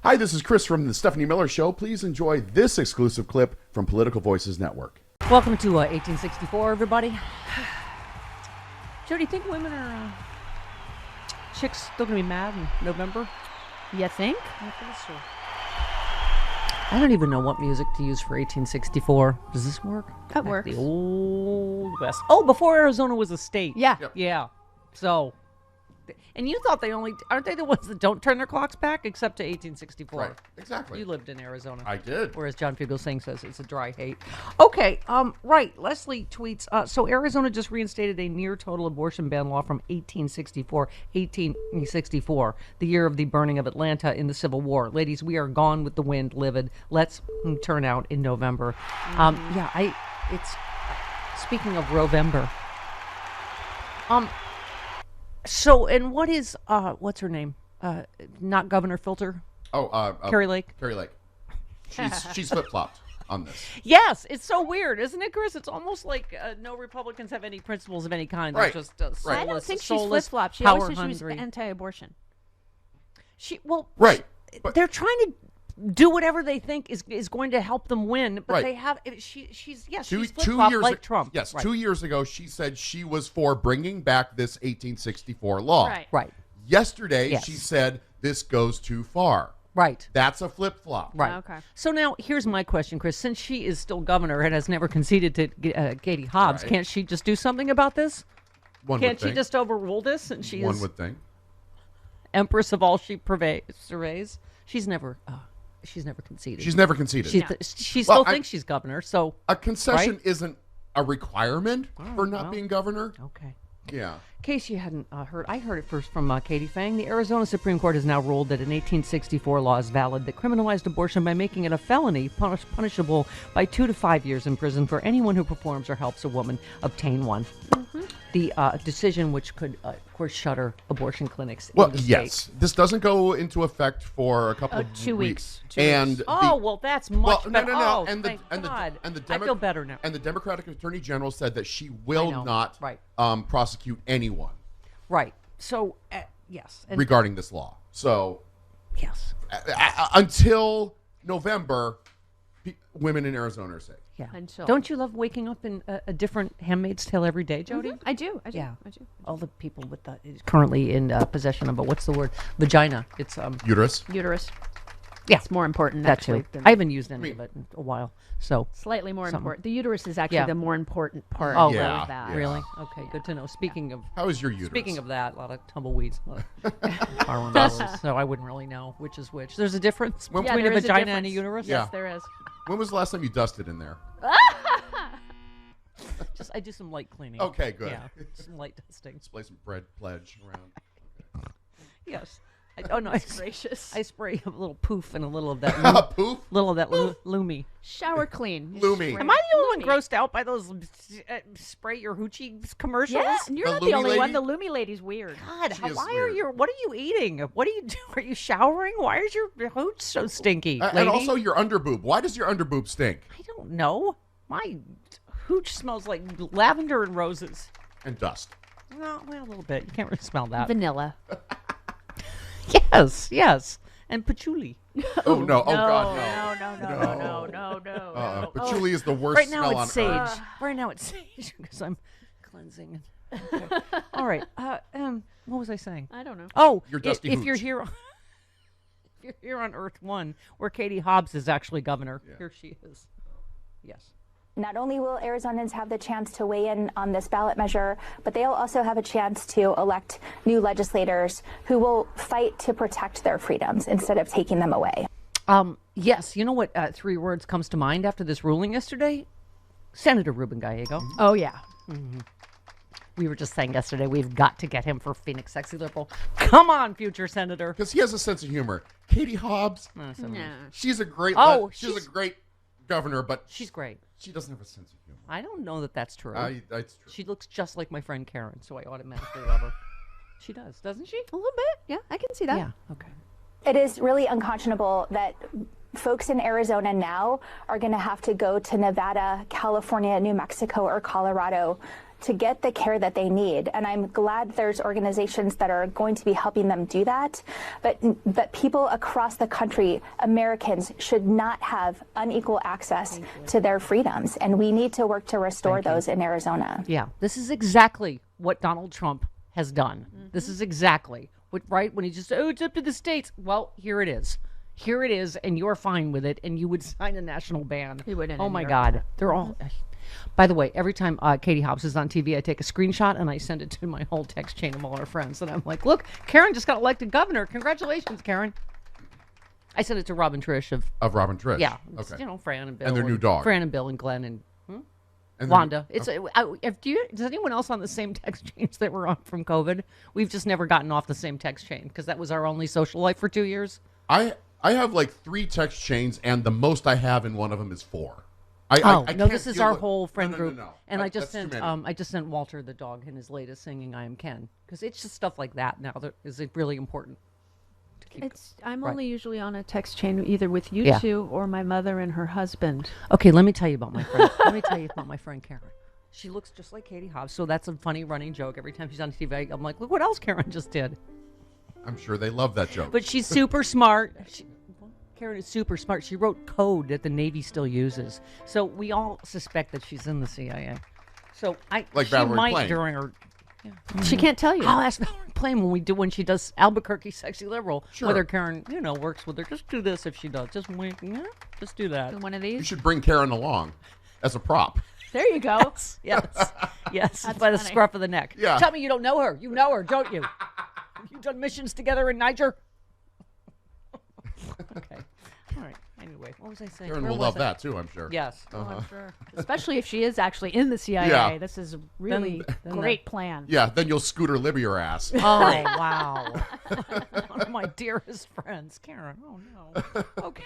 Hi, this is Chris from the Stephanie Miller Show. Please enjoy this exclusive clip from Political Voices Network. Welcome to 1864, everybody. Joe, do you think women are chicks still going to be mad in November? You think? I think so. I don't even know what music to use for 1864. Does this work? That works. The old West. Oh, before Arizona was a state. Yeah. Yep. Yeah. So, and you thought aren't they the ones that don't turn their clocks back except to 1864? Right, exactly. You lived in Arizona. I did. Whereas John Fugelsang says it's a dry hate. Okay, right. Leslie tweets, so Arizona just reinstated a near total abortion ban law from 1864, the year of the burning of Atlanta in the Civil War. Ladies, we are gone with the wind, livid. Let's turn out in November. It's speaking of Rovember. So, and what is, what's her name? Not Governor Filter? Carrie Lake? Carrie Lake. She's flip-flopped on this. Yes, it's so weird, isn't it, Chris? It's almost like no Republicans have any principles of any kind. Right. They're just soulless, I don't think she's soulless, flip-flopped. She always said she power-hungry. was anti-abortion. Right. But They're trying to do whatever they think is going to help them win, but Right. they have. She's two flip-flopped years like Trump. Yes, right. 2 years ago, she said she was for bringing back this 1864 law. Right. Right. Yesterday, Yes. she said this goes too far. Right. That's a flip-flop. Right. Okay. So now here's my question, Chris. Since she is still governor and has never conceded to Katie Hobbs, Right. can't she just do something about this? One Can't would she think. just overrule this? And she One is would think. empress of all she surveys. She's never conceded. She's never conceded. She Well, still thinks she's governor. So A concession Right? isn't a requirement for not well. being governor. okay. Yeah. In case you hadn't heard, I heard it first from Katie Fang. The Arizona Supreme Court has now ruled that an 1864 law is valid that criminalized abortion by making it a felony punishable by 2 to 5 years in prison for anyone who performs or helps a woman obtain one. The decision, which could, of course, shutter abortion clinics. Well, in the yes. state. This doesn't go into effect for a couple of 2 weeks. And Oh, well, that's much better. Oh, And thank God. the I feel better now. And the Democratic Attorney General said that she will know. not Right. prosecute anyone Right. So, yes. And regarding this law. So yes. until November, women in Arizona are safe. Yeah. Until- Don't you love waking up in a different Handmaid's Tale every day, Jody? I do. Yeah. I do. All the people with currently in possession of what's the word? Vagina. It's Uterus. Uterus. yeah, It's more important, that actually. too. than- I haven't used any of it in a while. So Slightly more Something. important. The uterus is actually Yeah. the more important part Oh, of yeah. that. Yeah. really, okay, good to know. Speaking of How is your uterus? speaking of that, a lot of tumbleweeds, a lot of car windows, so I wouldn't really know which is which. There's a difference Well, between there a is a vagina and a difference. uterus. Yeah. Yes, there is. When was the last time you dusted in there? Just I do some light cleaning. Okay, good. Yeah, some light dusting. Display some bread pledge around. Yes. Oh no, I Gracious. spray a little poof and a little of that Poof. little of that Lumi. Shower clean. Lumi. Spray- Am I the only Lumi. one grossed out by those spray your hoochie commercials? Yeah, and you're The not the Lumi only one. lady? The Lumi lady's weird. God, She is why weird. are you? What are you eating? What are you doing? Are you showering? Why is your hooch so stinky, lady? And also your underboob. Why does your underboob stink? I don't know. My hooch smells like lavender and roses. And dust. Well, a little bit. You can't really smell that. Vanilla. Yes, and patchouli. Oh no! Oh God, No. patchouli is the worst Right now smell on it's sage. earth. Right now it's sage because I'm cleansing. Okay. All right. What was I saying? I don't know. Oh, Your dusty if you're hooch. here, if you're here on Earth One, where Katie Hobbs is actually governor, here she is. Yes. Not only will Arizonans have the chance to weigh in on this ballot measure, but they'll also have a chance to elect new legislators who will fight to protect their freedoms instead of taking them away. Yes. You know what? 3 words comes to mind after this ruling yesterday. Senator Ruben Gallego. Oh, yeah. We were just saying yesterday we've got to get him for Phoenix Sexy Liberal. Come on, future senator. Because he has a sense of humor. Katie Hobbs, No. she's a great. Oh, she's she's- a great governor, but She's great. she doesn't have a sense of humor. I don't know that that's true. That's true. She looks just like my friend Karen, so I automatically love her. She does, doesn't she? A little bit. Yeah, I can see that. Yeah. Okay. It is really unconscionable that folks in Arizona now are going to have to go to Nevada, California, New Mexico, or Colorado to get the care that they need. And I'm glad there's organizations that are going to be helping them do that. But that people across the country, Americans, should not have unequal access to their freedoms. And we need to work to restore those in Arizona. Yeah, this is exactly what Donald Trump has done. This is exactly what, right? When he just, it's up to the states. Well, here it is. Here it is, and you're fine with it, and you would sign a national ban. He wouldn't Oh, my either. God. They're all... By the way, every time Katie Hobbs is on TV, I take a screenshot, and I send it to my whole text chain of all our friends. And I'm like, look, Karen just got elected governor. Congratulations, Karen. I sent it to Rob and Trish of Rob and Trish. yeah, Okay. you know, Fran and Bill. And their new dog. Fran and Bill and Glenn and And Wanda. It's does anyone else on the same text chains that we're on from COVID? We've just never gotten off the same text chain because that was our only social life for 2 years. I have like 3 text chains, and the most I have in one of them is 4. I No, can't this is deal our with- whole friend No. group. And I just That's too sent many. I just sent Walter the dog in his latest singing "I Am Ken" because it's just stuff like that now that is really important to keep. I'm Right. only usually on a text chain either with you Yeah. two or my mother and her husband. Okay, let me tell you about my friend. Let me tell you about my friend Karen. She looks just like Katie Hobbs, so that's a funny running joke every time she's on TV. I'm like, look what else Karen just did. I'm sure they love that joke. But she's super smart. Karen is super smart. She wrote code that the Navy still uses. So we all suspect that she's in the CIA. So Like she Valerie might Plame. during her. She can't tell you. I'll ask Valerie Plame when she does Albuquerque Sexy Liberal. Sure. Whether Karen, works with her. Just do this if she does. Just wink. Yeah, just do that. One of You these. should bring Karen along as a prop. There you go. Yes, That's by the funny. scruff of the neck. Yeah. Tell me you don't know her. You know her, don't you? You've done missions together in Niger. Okay. All right. Anyway, what was I saying? Karen Where will was love I? that too, I'm sure. Yes. Oh, I'm sure. Especially if she is actually in the CIA. Yeah. This is a really then great plan. Yeah, then you'll Scooter Libby your ass. Oh, wow. One of my dearest friends, Karen. Oh, no. Okay.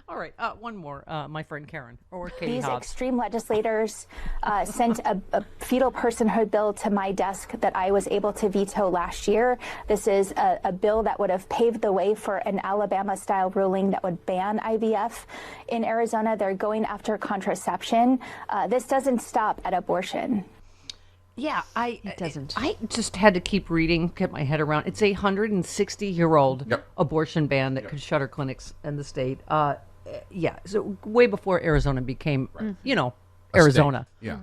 All right. One more. My friend Karen or Katie These Hobbs. extreme legislators sent a fetal personhood bill to my desk that I was able to veto last year. This is a bill that would have paved the way for an Alabama-style ruling that would ban IVF. In Arizona, they're going after contraception. This doesn't stop at abortion. Yeah, It doesn't. I just had to keep reading, get my head around. It's a 160-year-old Yep. abortion ban that could shutter clinics in the state. Yeah, so way before Arizona became, A Arizona. state. Yeah.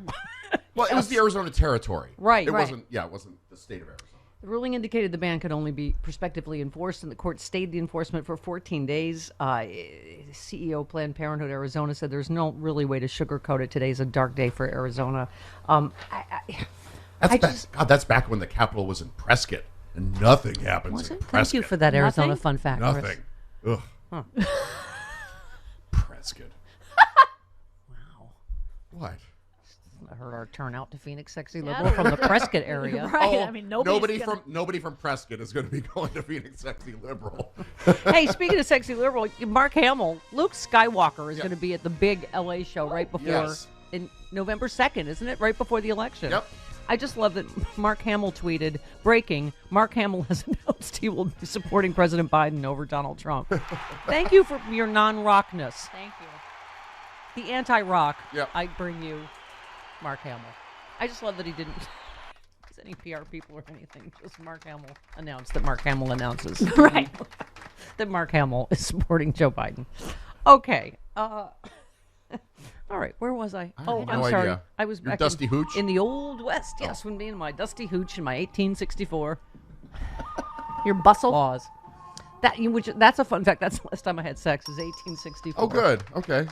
Well, it was the Arizona territory. Right, It right. wasn't. Yeah, it wasn't the state of Arizona. The ruling indicated the ban could only be prospectively enforced, and the court stayed the enforcement for 14 days. CEO of Planned Parenthood Arizona said there's no really way to sugarcoat it. Today's a dark day for Arizona. That's back when the Capitol was in Prescott, and nothing happens in Prescott. Thank you for that Arizona Nothing? fun fact, Chris. Nothing. Ugh. Prescott. Wow. What? I heard our turnout to Phoenix Sexy Liberal from the Prescott area. Right. Oh, I mean, nobody nobody from Prescott is going to be going to Phoenix Sexy Liberal. Hey, speaking of Sexy Liberal, Mark Hamill, Luke Skywalker is going to be at the big LA show right before, Yes. in November 2nd, isn't it? Right before the election. Yep. I just love that Mark Hamill tweeted, breaking, Mark Hamill has announced he will be supporting President Biden over Donald Trump. Thank you for your non-rockness. Thank you. The anti-rock, Yep. I bring you Mark Hamill. I just love that he didn't use any PR people or anything. Just Mark Hamill announced that Mark Hamill announces. Right. That Mark Hamill is supporting Joe Biden. Okay. All right. Where was I? have Oh, no I'm sorry. idea. I was Your back dusty hooch? in the old West. Yes, when me and my dusty hooch in my 1864 Your bustle. laws. That's a fun fact. That's the last time I had sex. Is 1864. Oh, good. Okay.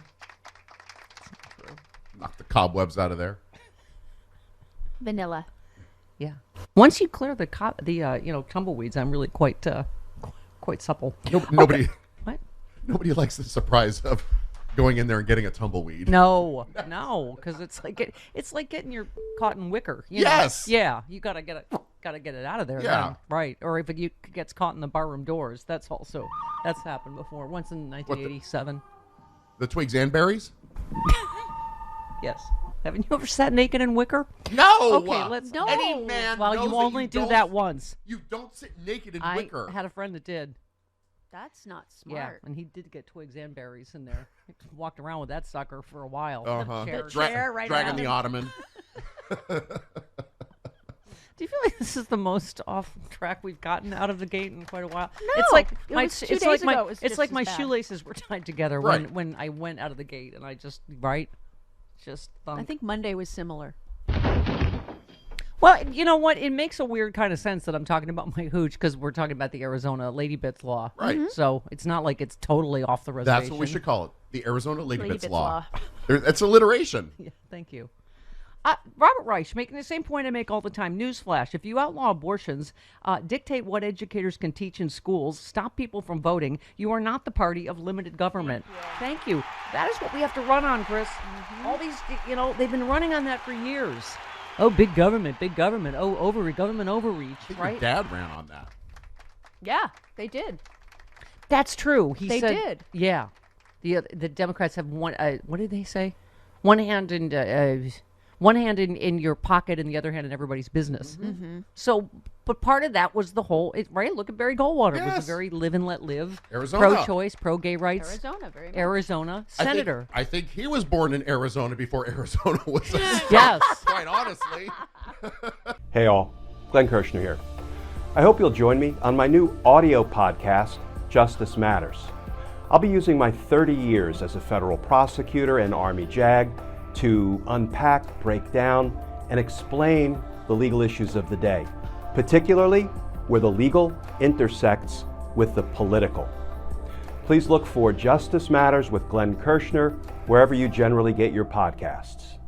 Knock the cobwebs out of there. Vanilla. Yeah. Once you clear the tumbleweeds, I'm really quite supple. Nobody, What? nobody likes the surprise of going in there and getting a tumbleweed. No, because it's like getting your cotton wicker. You know? Yes. Yeah, you gotta get it out of there. Yeah. then, right. Or if it gets caught in the barroom doors, that's happened before. Once in 1987. The twigs and berries? Yes. Haven't you ever sat naked in wicker? No. Okay, let's. No. Any man Well, knows you that only do don't- that once. You don't sit naked in I wicker. had a friend that did. That's not Yeah, smart. and he did get twigs and berries in there. He walked around with that sucker for a while. Uh-huh. Chair. chair right dragging around the him. ottoman. Do you feel like this is the most off track we've gotten out of the gate in quite a while? No, it's like it my was 2 it's days like my ago, it was it's just like as my bad. shoelaces were tied together Right. when I went out of the gate, and I just just thunk. I think Monday was similar. Well, you know what? It makes a weird kind of sense that I'm talking about my hooch because we're talking about the Arizona Lady Bits law. Right. Mhm. So it's not like it's totally off the reservation. That's what we should call it. The Arizona Lady Lady Bits Bits law. law. It's alliteration. Yeah, thank you. Robert Reich, making the same point I make all the time. Newsflash, if you outlaw abortions, dictate what educators can teach in schools, stop people from voting, you are not the party of limited government. Thank you. That is what we have to run on, Chris. All these, they've been running on that for years. Oh, big government. Oh, government overreach, I think right? your dad ran on that. Yeah, they did. That's true. He They said, did. Yeah. The Democrats have one, what did they say? One hand in your pocket and the other hand in everybody's business. So, but part of that was the whole, right? Look at Barry Goldwater. It was Yes. a very live and let live. Arizona. Pro-choice, pro-gay rights. Arizona, very much. Arizona. Senator. I think he was born in Arizona before Arizona was a Yes. quite honestly. Hey all, Glenn Kirshner here. I hope you'll join me on my new audio podcast, Justice Matters. I'll be using my 30 years as a federal prosecutor and Army JAG to unpack, break down, and explain the legal issues of the day, particularly where the legal intersects with the political. Please look for Justice Matters with Glenn Kirshner wherever you generally get your podcasts.